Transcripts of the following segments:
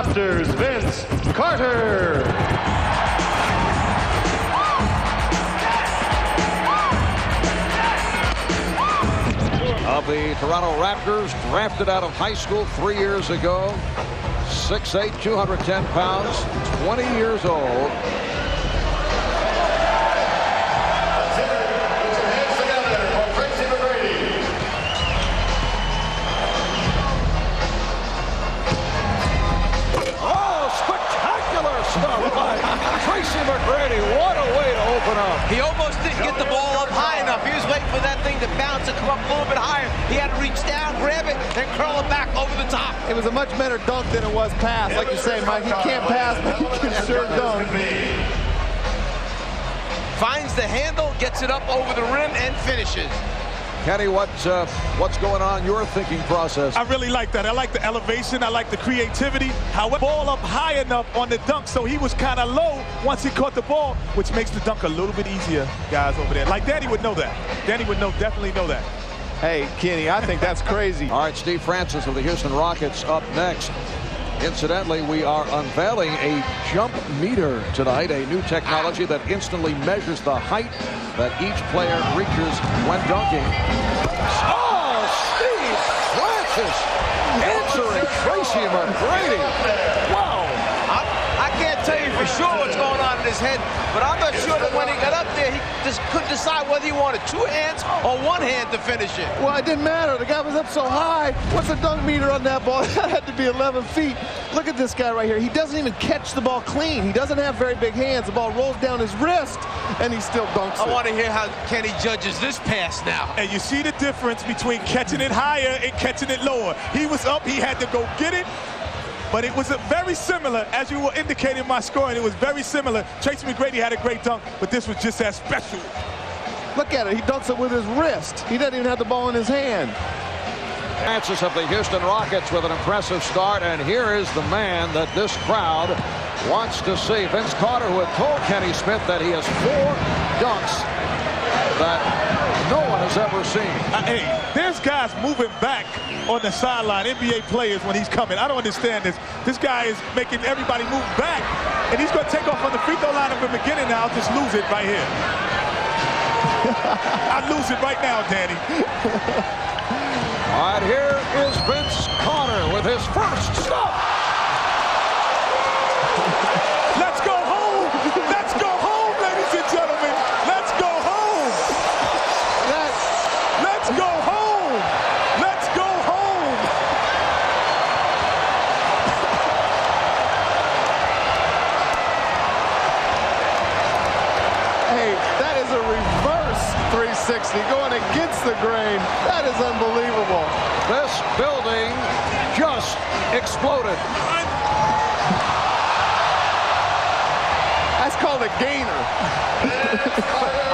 Raptors, Vince Carter. Of the Toronto Raptors, drafted out of high school 3 years ago. 6'8", 210 pounds, 20 years old. Tracy McGrady. Oh, spectacular stuff by Tracy McGrady. What a way to open up. He almost didn't get the ball up high enough. He was waiting for that thing to bounce and come up a little bit higher. He had to reach down, grab it, then curl it back over the top. It was a much better dunk than it was pass. Like you say, Mike, he can't pass, but he can sure dunk. Finds the handle, gets it up over the rim, and finishes. Kenny, what's going on in your thinking process? I really like that. I like the elevation. I like the creativity. However, ball up high enough on the dunk, so he was kind of low once he caught the ball, which makes the dunk a little bit easier, guys, over there. Like Danny would know that. Danny would definitely know that. Hey, Kenny, I think that's crazy. All right, Steve Francis of the Houston Rockets up next. Incidentally, we are unveiling a jump meter tonight, a new technology that instantly measures the height that each player reaches when dunking. Oh, Steve Francis answering Tracy McGrady. Wow. I can't tell you for sure what's going on in his head, but I'm not sure that when he got up there, he just couldn't decide whether he wanted two hands or one hand to finish it. Well, it didn't matter. The guy was up so high. What's the dunk meter on that ball? That had to be 11 feet. Look at this guy right here. He doesn't even catch the ball clean. He doesn't have very big hands. The ball rolls down his wrist, and he still dunks it. I want to hear how Kenny judges this pass now. And you see the difference between catching it higher and catching it lower. He was up. He had to go get it. But it was very similar, as you were indicating my scoring, it was very similar. Tracy McGrady had a great dunk, but this was just as special. Look at it. He dunks it with his wrist. He doesn't even have the ball in his hand. Francis of the Houston Rockets with an impressive start, and here is the man that this crowd wants to see. Vince Carter, who had told Kenny Smith that he has 4 dunks that no one has ever seen. Hey, there's guys moving back on the sideline, NBA players, when he's coming. I don't understand this. This guy is making everybody move back, and he's going to take off on the free throw line at the beginning now. I'll just lose it right here. I'd lose it right now, Danny. All right, here is Vince Carter with his first stop. Let's go home. Let's go home, ladies and gentlemen. Let's go home. Let's go home. Let's go home. Hey, that is a reverse 360 going against the grain. That is unbelievable. This building just exploded. That's called a gainer.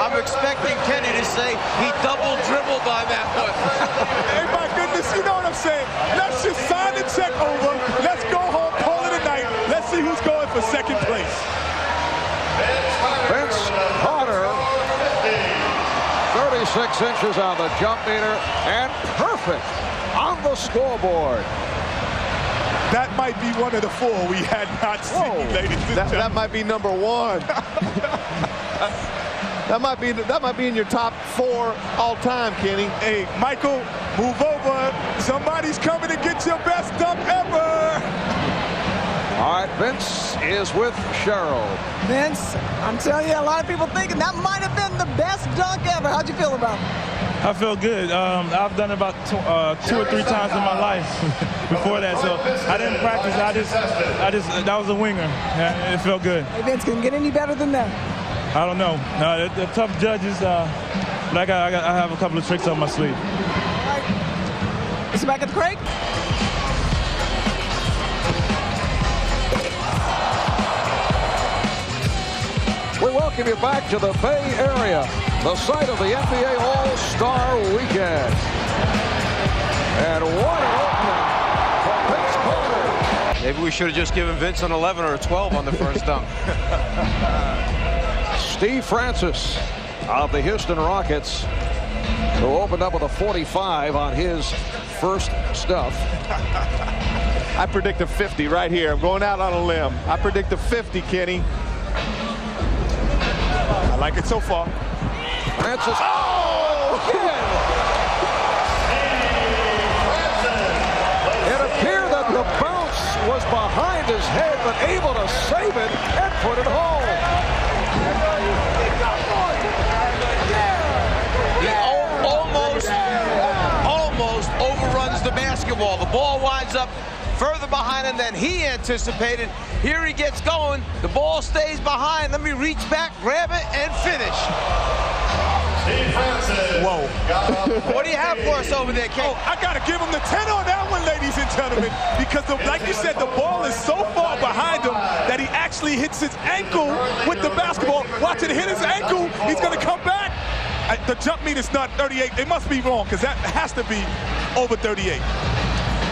I'm expecting Kenny to say he double dribbled on that one. Hey, my goodness, you know what I'm saying? Let's just sign the check over. Let's go home, call it a night. Let's see who's going for second place. Vince Carter, 36 inches on the jump meter, and perfect on the scoreboard. That might be one of the 4 we had not seen, ladies and gentlemen. That might be number 1. that might be in your top 4 all time, Kenny. Hey, Michael, move over. Somebody's coming to get your best dunk ever. All right, Vince is with Cheryl. Vince, I'm telling you, a lot of people thinking that might have been the best dunk ever. How'd you feel about it? I feel good. I've done it about 2 or 3 times in my life before that, so I didn't practice. I just that was a winger. Yeah, it felt good. Hey, Vince, can it get any better than that? I don't know. They're tough judges, but I have a couple of tricks on my sleeve. All right. Is he back at the crate? We welcome you back to the Bay Area, the site of the NBA All-Star Weekend. And what an opening for Vince Carter. Maybe we should have just given Vince an 11 or a 12 on the first dunk. Steve Francis of the Houston Rockets, who opened up with a 45 on his first stuff. I predict a 50 right here. I'm going out on a limb. I predict a 50, Kenny. I like it so far. Francis. Oh! Again! It appeared that the bounce was behind his head, but able to save it and put it home. He almost overruns the basketball. The ball winds up further behind him than he anticipated. Here he gets going. The ball stays behind. Let me reach back, grab it, and finish. Whoa. What do you have for us over there, Ken? Oh, I got to give him the 10 on that one, ladies and gentlemen, because, like you said, the ball is so far behind him that he actually hits his ankle with the basketball. Watch it hit his ankle. He's going to come back. The jump meter's not 38. It must be wrong, because that has to be over 38.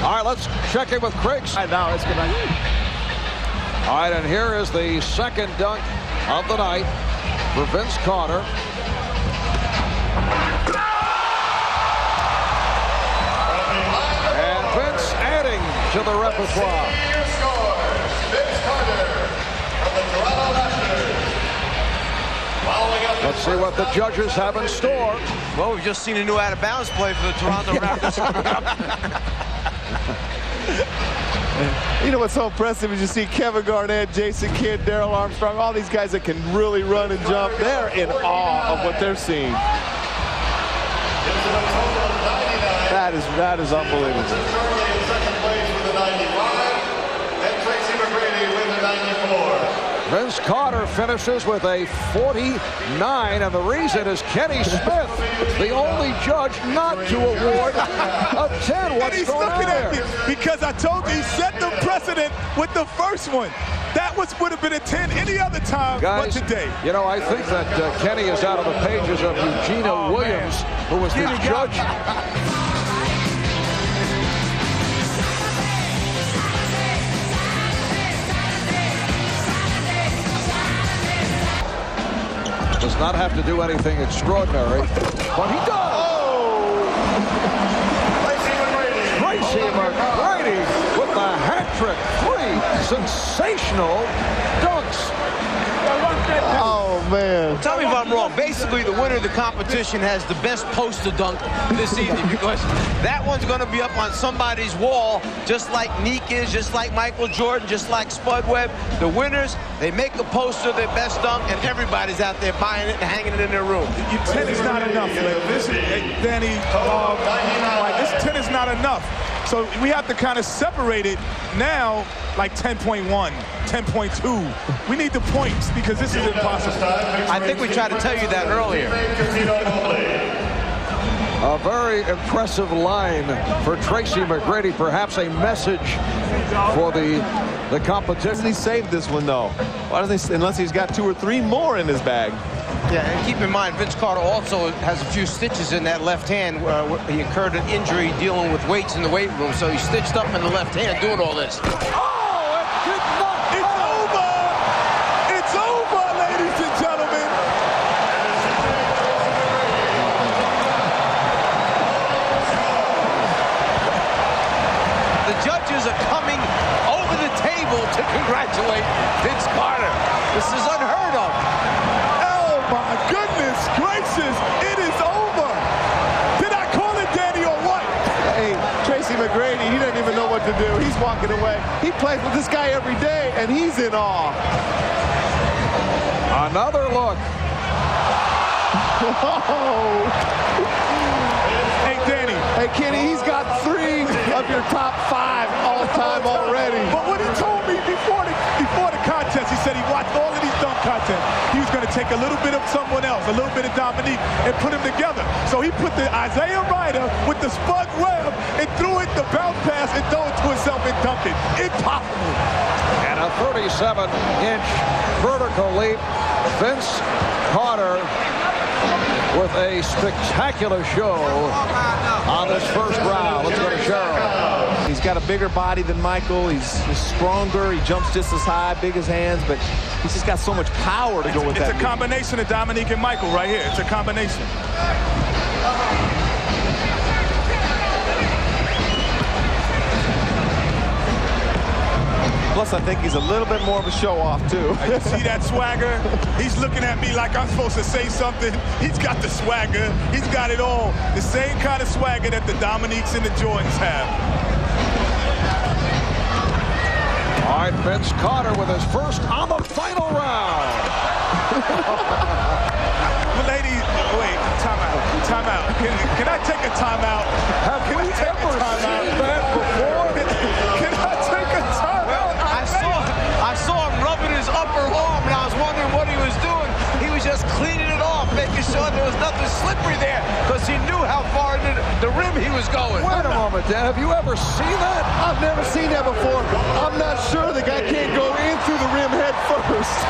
All right, let's check in with Craig. Now it's good. All right, and here is the second dunk of the night for Vince Carter. And Vince adding to the repertoire. Senior scores, Vince Carter from the Toronto Raptors. Following up. Let's see what the judges have in store. Well, we've just seen a new out-of-bounds play for the Toronto Raptors. You know what's so impressive is you see Kevin Garnett, Jason Kidd, Daryl Armstrong, all these guys that can really run and jump. They're in awe of what they're seeing. That is unbelievable. Charlie in second place with a 95, and Tracy McGrady with a 94. Vince Carter finishes with a 49, and the reason is Kenny Smith, the only judge not to award a 10. And What's he's going on looking at there? me because I told you he set the precedent with the first one. That would have been a 10 any other time but Guys, today. you know, I think that Kenny is out of the pages of Eugenia Williams, who was the judge. Does not have to do anything extraordinary, but he does. Tracy McGrady with the hat trick. 3 sensational dunks. Oh, man. Tell me if I'm wrong. Basically, the winner of the competition has the best poster dunk this evening because that one's going to be up on somebody's wall, just like Neek is, just like Michael Jordan, just like Spud Webb. The winners, they make a poster of their best dunk, and everybody's out there buying it and hanging it in their room. 10 is not enough. This is, Danny, this 10 is not enough. So we have to kind of separate it now, like 10.1, 10.2. We need the points because this is impossible. I think we tried to tell you that earlier. A very impressive line for Tracy McGrady, perhaps a message for the competition. He saved this one, though. Why doesn't he, unless he's got 2 or 3 more in his bag. Yeah, and keep in mind, Vince Carter also has a few stitches in that left hand. He incurred an injury dealing with weights in the weight room, so he's stitched up in the left hand doing all this. Oh, it did not. It's over. It's over, ladies and gentlemen. The judges are coming over the table to congratulate Vince Carter. This is unheard of. Oh, my goodness gracious. It is over. Did I call it, Danny, or what? Hey, Tracy McGrady, he doesn't even know what to do. He's walking away. He plays with this guy every day, and he's in awe. Another look. Oh. Hey, Danny. Hey, Kenny, he's got 3 of your top 5 all-time already. But what he told me before the contest, he said he watched all of these dunk contests. He was going to take a little bit of someone else, a little bit of Dominique, and put them together. So he put the Isaiah Ryder with the Spud Webb and threw it the bounce pass and threw it to himself and dunked it. Impossible. And a 37-inch vertical leap. Vince Carter with a spectacular show on this first round. Let's go to Cheryl. He's got a bigger body than Michael. He's stronger. He jumps just as high, big as hands, but he's just got so much power to go with that. It's a combination of Dominique and Michael right here. It's a combination. Plus, I think he's a little bit more of a show-off, too. You see that swagger? He's looking at me like I'm supposed to say something. He's got the swagger. He's got it all. The same kind of swagger that the Dominiques and the Jordans have. All right, Vince Carter with his first on the final round. Ladies, wait, timeout. Timeout. Can I take a timeout? Have we ever seen that before? Can I take a timeout? I saw him rubbing his upper arm, and I was wondering what he was doing. He was just cleaning it off, making sure there was nothing slippery there, because he knew how far into the rim he was going. Wait a moment, Dan. Have you ever seen that? I've never seen that before. I'm not sure the guy can't go in through the rim head first.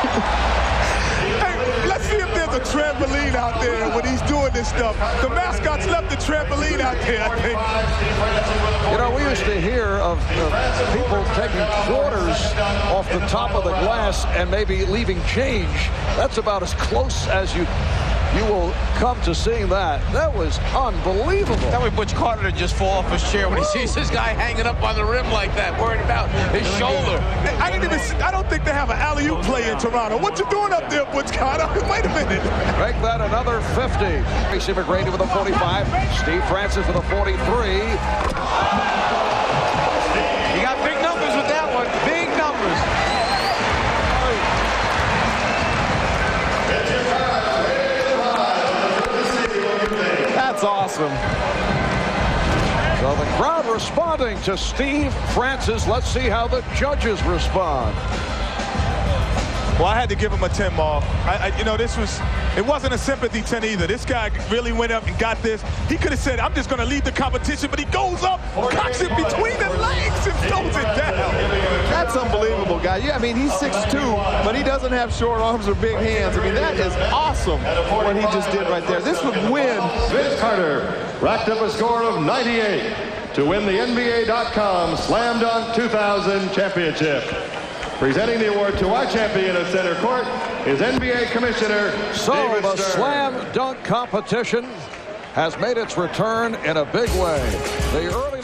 Hey, let's see if there's a trampoline out there when he's doing this stuff. The mascots left the trampoline out there, I think. You know, we used to hear of people taking quarters off the top of the glass and maybe leaving change. That's about as close as you will come to seeing that. That was unbelievable. That way Butch Carter to just fall off his chair when he sees this guy hanging up on the rim like that, worried about his shoulder. I don't think they have an alley-oop play in Toronto. What you doing up there, Butch Carter? Wait a minute. Make that another 50. Tracy McGrady with a 45. Steve Francis with a 43. You got big numbers with that one. Big numbers. That's awesome. So the crowd responding to Steve Francis. Let's see how the judges respond. Well, I had to give him a 10 ball. You know, it wasn't a sympathy 10 either. This guy really went up and got this. He could have said, I'm just going to lead the competition, but he goes up, cocks it between the legs, and throws it down. That's unbelievable, guy. Yeah, I mean, he's 6'2", but he doesn't have short arms or big hands. I mean, that is awesome what he just did right there. This would win. Vince Carter racked up a score of 98 to win the NBA.com Slam Dunk 2000 championship. Presenting the award to our champion at center court is NBA Commissioner So David the Stern. slam dunk competition has made its return in a big way. The early